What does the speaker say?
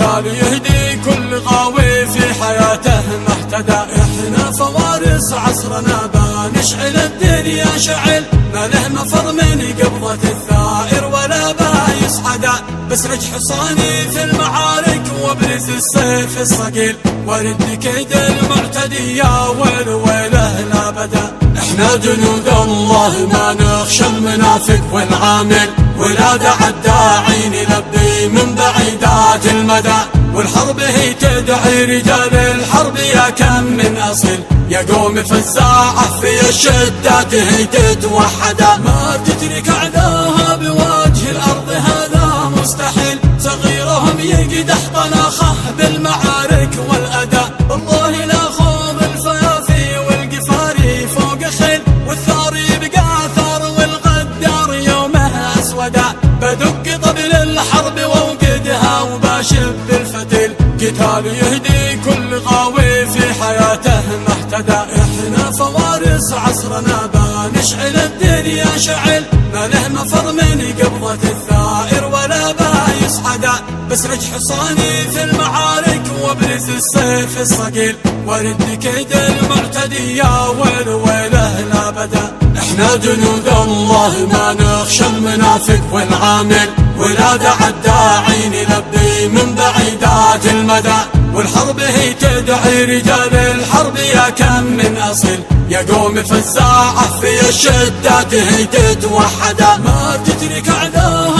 قتال يهدي كل غاوي في حياته ما اهتدى. احنا فوارس عصرنا بنشعل الدنيا شعل، ما له مفر من قبضة الثائر ولا بايس عدا. بسرج حصاني في المعارك وابرز السيف الصقيل، ورد كيد المعتدي يا ويل ويله لا بدا. احنا جنود الله ما نخشى المنافق والعامل، ولا دعا الداعين نلبي من بعيدات المدى. والحرب هي تدعي رجال الحرب يا كم من أصل، يا قوم فزاعة في الشدات هي تتوحدا. ما تترك أعداها بوجه الأرض هذا مستحيل، صغيرهم يقدح طلاخه بالمعارك والأداء. والله لا خوض الفيافي والقفاري فوق خيل، والثار يبقى ثار والغدار يومه أسودا. بدق طبل الحرب ووقدها وباشب بالفتيل، قتال يهدي كل غاوي في حياته ما اهتدى. احنا فوارس عصرنا بنشعل الدنيا شعل، ما له مفر من قبضة الثائر ولا بايس عدا. بسرج حصاني في المعارك وابرز السيف الصقيل، ورد كيد المعتدي يا ويل ويله لا بدا. احنا جنود الله ما نخشى المنافق والعامل، ولا دعا الداعين نلبي من بعيدات المدى. والحرب هي تدعي رجال الحرب يا كم من أصل، يا قوم فزاعة في الشدات هي تتوحدا. ما تترك أعداها